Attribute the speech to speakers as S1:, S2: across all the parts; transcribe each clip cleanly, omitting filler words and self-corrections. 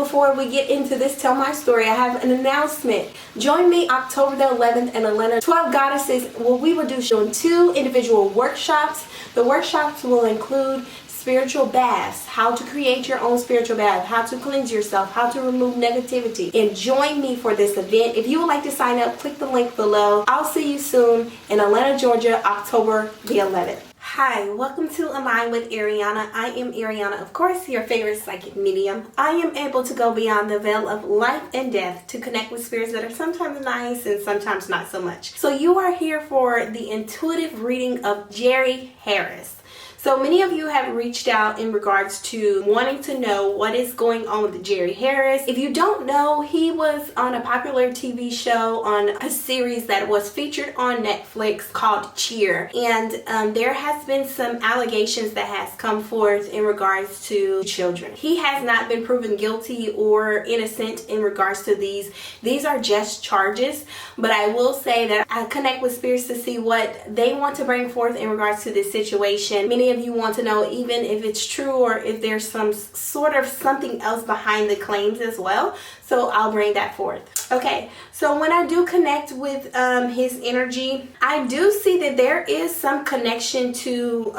S1: before we get into this Tell My Story, I have an announcement. Join me October the 11th in Atlanta, 12 Goddesses, where we will do 2 individual workshops. The workshops will include spiritual baths, how to create your own spiritual bath, how to cleanse yourself, how to remove negativity. And join me for this event. If you would like to sign up, click the link below. I'll see you soon in Atlanta, Georgia, October the 11th. Hi, welcome to Align with Ariana. I am Ariana, of course, your favorite psychic medium. I am able to go beyond the veil of life and death to connect with spirits that are sometimes nice and sometimes not so much. So you are here for the intuitive reading of Jerry Harris. So many of you have reached out in regards to wanting to know what is going on with Jerry Harris. If you don't know, he was on a popular TV show on a series that was featured on Netflix called Cheer. And there has been some allegations that has come forth in regards to children. He has not been proven guilty or innocent in regards to these. These are just charges, but I will say that I connect with spirits to see what they want to bring forth in regards to this situation. Many of you want to know even if it's true or if there's some sort of something else behind the claims as well. So I'll bring that forth. Okay, so when I do connect with his energy, I do see that there is some connection to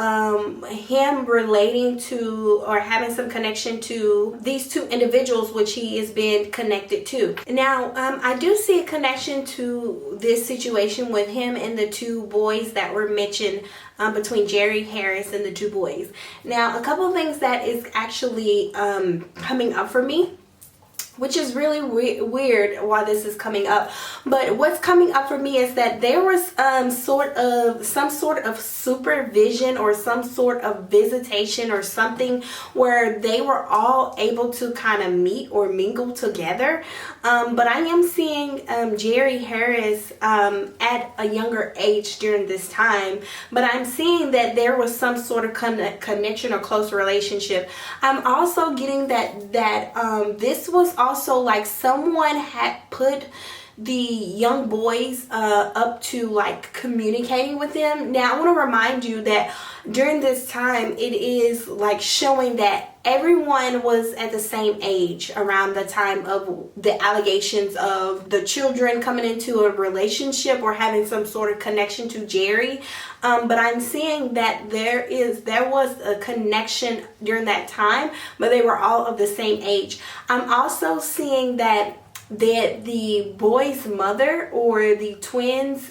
S1: him relating to or having some connection to these 2 individuals which he is being connected to. Now, I do see a connection to this situation with him and the 2 boys that were mentioned between Jerry Harris and the 2 boys. Now, a couple of things that is actually coming up for me, which is really weird why this is coming up, but what's coming up for me is that there was some sort of supervision or some sort of visitation or something where they were all able to kind of meet or mingle together. But I am seeing Jerry Harris at a younger age during this time, but I'm seeing that there was some sort of connection or close relationship. I'm also getting that this was also like someone had put the young boys up to like communicating with them. Now I want to remind you that during this time it is like showing that everyone was at the same age around the time of the allegations of the children coming into a relationship or having some sort of connection to Jerry. But I'm seeing that there was a connection during that time, but they were all of the same age. I'm also seeing that the boy's mother or the twins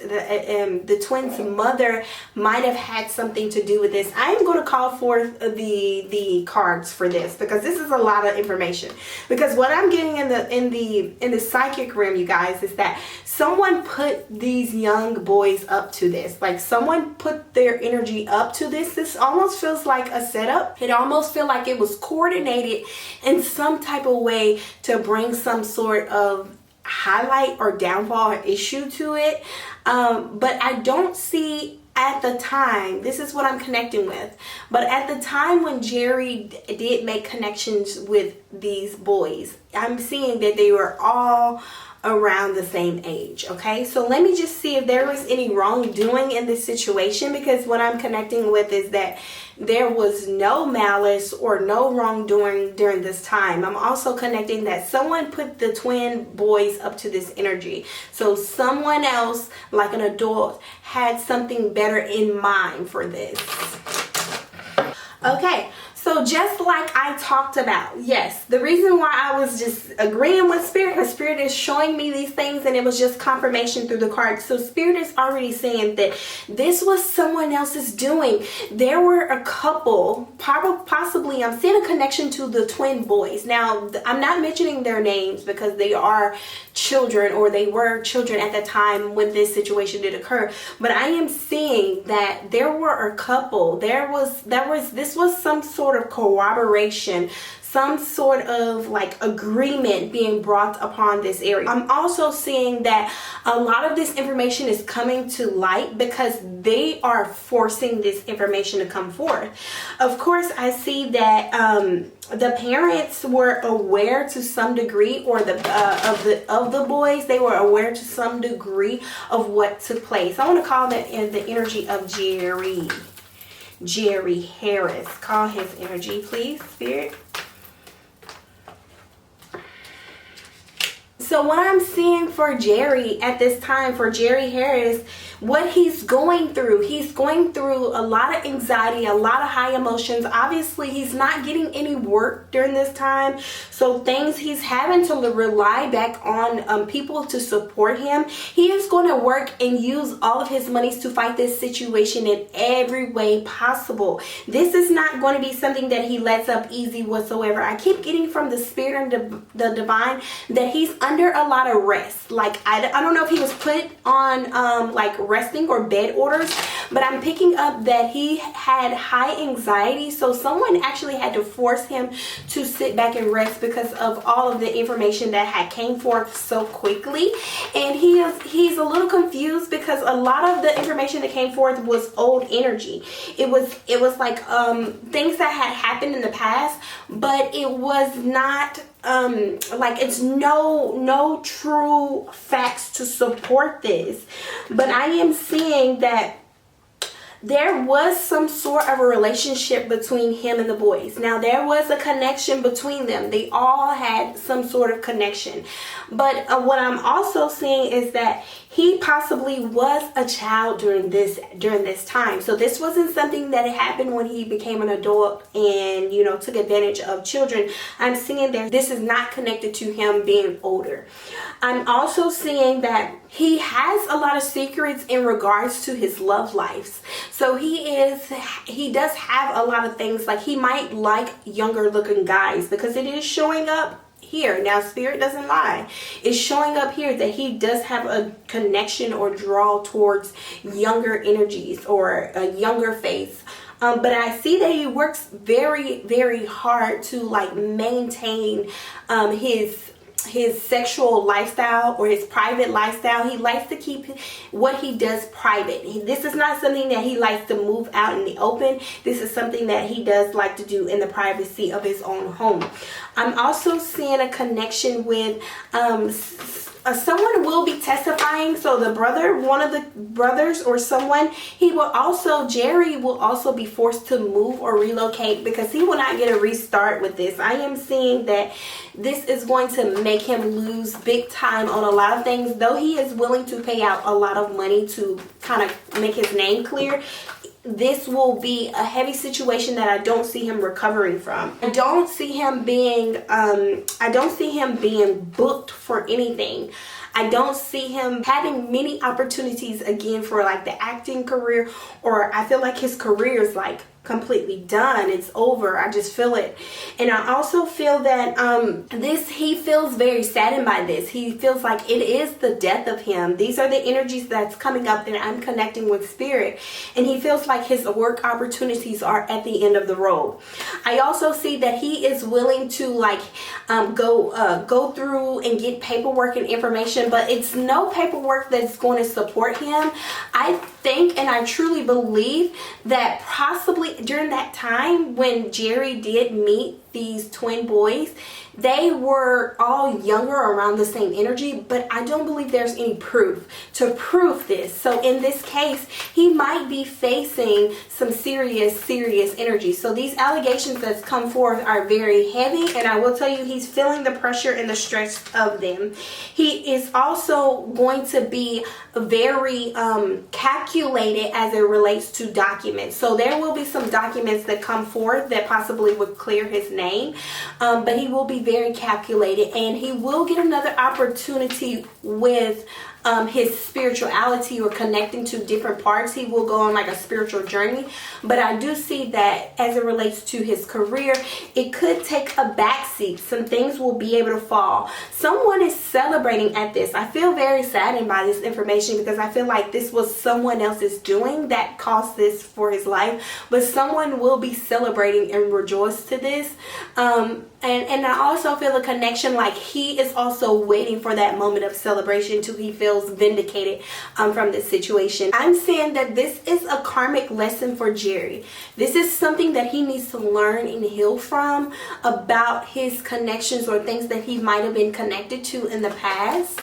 S1: mother might have had something to do with this. I'm going to call forth the cards for this because this is a lot of information. Because what I'm getting in the psychic realm, you guys, is that someone put these young boys up to this. Like someone put their energy up to this. This almost feels like a setup. It almost feels like it was coordinated in some type of way to bring some sort of highlight or downfall or issue to it. But I don't see at the time, this is what I'm connecting with, but at the time when Jerry did make connections with these boys, I'm seeing that they were all around the same age. Okay, so let me just see if there was any wrongdoing in this situation, because what I'm connecting with is that there was no malice or no wrongdoing during this time. I'm also connecting that someone put the twin boys up to this energy. So someone else, like an adult, had something better in mind for this. Okay, so just like I talked about, yes, the reason why I was just agreeing with Spirit, because Spirit is showing me these things and it was just confirmation through the cards. So Spirit is already saying that this was someone else's doing. There were a couple, possibly, I'm seeing a connection to the twin boys. Now, I'm not mentioning their names because they are children, or they were children at the time when this situation did occur, but I am seeing that there were a couple. This was some sort of corroboration, some sort of like agreement being brought upon this area. I'm also seeing that a lot of this information is coming to light because they are forcing this information to come forth. Of course, I see that the parents were aware to some degree, or of the boys, they were aware to some degree of what took place. I want to call that in the energy of Jerry Harris. Call his energy, please, Spirit. So what I'm seeing for Jerry at this time, for Jerry Harris, what he's going through a lot of anxiety, a lot of high emotions. Obviously, he's not getting any work during this time. So he's having to rely back on people to support him. He is going to work and use all of his monies to fight this situation in every way possible. This is not going to be something that he lets up easy whatsoever. I keep getting from the spirit and the divine that he's under a lot of rest. Like, I don't know if he was put on like resting or bed orders, but I'm picking up that he had high anxiety. So someone actually had to force him to sit back and rest because of all of the information that had came forth so quickly. And he's a little confused because a lot of the information that came forth was old energy. It was like things that had happened in the past, but it was not like, it's no true facts to support this. But I am seeing that there was some sort of a relationship between him and the boys. Now, there was a connection between them. They all had some sort of connection. But what I'm also seeing is that he possibly was a child during this time. So this wasn't something that happened when he became an adult and, took advantage of children. I'm seeing that this is not connected to him being older. I'm also seeing that he has a lot of secrets in regards to his love lives. So he does have a lot of things, like he might like younger looking guys because it is showing up here. Now, spirit doesn't lie. It's showing up here that he does have a connection or draw towards younger energies or a younger face. But I see that he works very, very hard to like maintain his sexual lifestyle or his private lifestyle. He likes to keep what he does private. This is not something that he likes to move out in the open. This is something that he does like to do in the privacy of his own home. I'm also seeing a connection with someone will be testifying. So one of the brothers or someone, Jerry will also be forced to move or relocate because he will not get a restart with this. I am seeing that this is going to make him lose big time on a lot of things. Though he is willing to pay out a lot of money to kind of make his name clear, this will be a heavy situation that I don't see him recovering from. I don't see him being booked for anything. I don't see him having many opportunities again for like the acting career, or I feel like his career is like completely done. It's over. I just feel it. And I also feel that he feels very saddened by this. He feels like it is the death of him. These are the energies that's coming up that I'm connecting with spirit. And he feels like his work opportunities are at the end of the road. I also see that he is willing to like go through and get paperwork and information, but it's no paperwork that's going to support him. I think and I truly believe that possibly during that time when Jerry did meet these twin boys, they were all younger, around the same energy, but I don't believe there's any proof to prove this. So in this case, he might be facing some serious energy. So these allegations that's come forth are very heavy, and I will tell you, he's feeling the pressure and the stress of them. He is also going to be very calculated as it relates to documents. So there will be some documents that come forth that possibly would clear his name, but he will be very calculated, and he will get another opportunity with his spirituality or connecting to different parts. He will go on like a spiritual journey, but I do see that as it relates to his career, it could take a backseat. Some things will be able to fall. Someone is celebrating at this. I feel very saddened by this information because I feel like this was someone else's doing that caused this for his life, but someone will be celebrating and rejoice to this. And I also feel a connection, like he is also waiting for that moment of celebration till he feels vindicated from this situation. I'm saying that this is a karmic lesson for Jerry. This is something that he needs to learn and heal from about his connections or things that he might have been connected to in the past.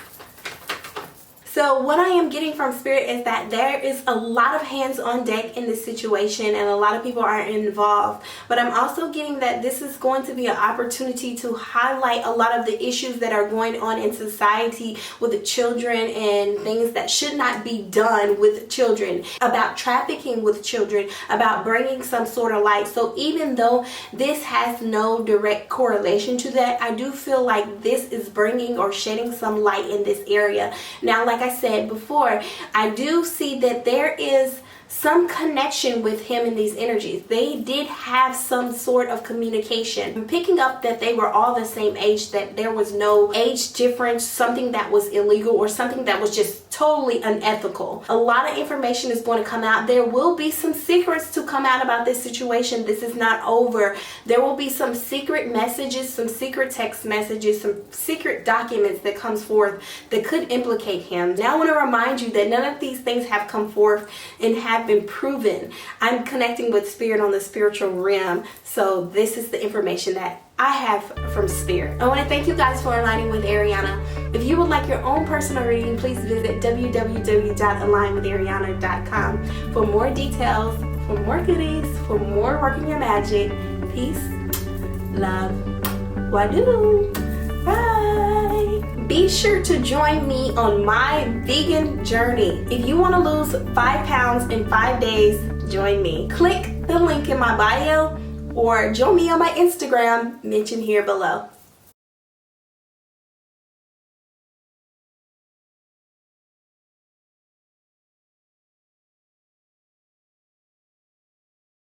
S1: So what I am getting from Spirit is that there is a lot of hands on deck in this situation and a lot of people are involved. But I'm also getting that this is going to be an opportunity to highlight a lot of the issues that are going on in society with the children and things that should not be done with children, about trafficking with children, about bringing some sort of light. So even though this has no direct correlation to that, I do feel like this is bringing or shedding some light in this area. Now, like I said before, I do see that there is some connection with him in these energies. They did have some sort of communication. I'm picking up that they were all the same age, that there was no age difference, something that was illegal or something that was just totally unethical. A lot of information is going to come out. There will be some secrets to come out about this situation. This is not over. There will be some secret messages, some secret text messages, some secret documents that comes forth that could implicate him. Now I want to remind you that none of these things have come forth and have been proven. I'm connecting with Spirit on the spiritual realm, so this is the information that I have from Spirit. I want to thank you guys for aligning with Ariana. If you would like your own personal reading, please visit www.alignwithariana.com for more details, for more goodies, for more working your magic. Peace, love, wadu. Bye. Be sure to join me on my vegan journey. If you want to lose 5 pounds in 5 days, join me. Click the link in my bio or join me on my Instagram mentioned here below.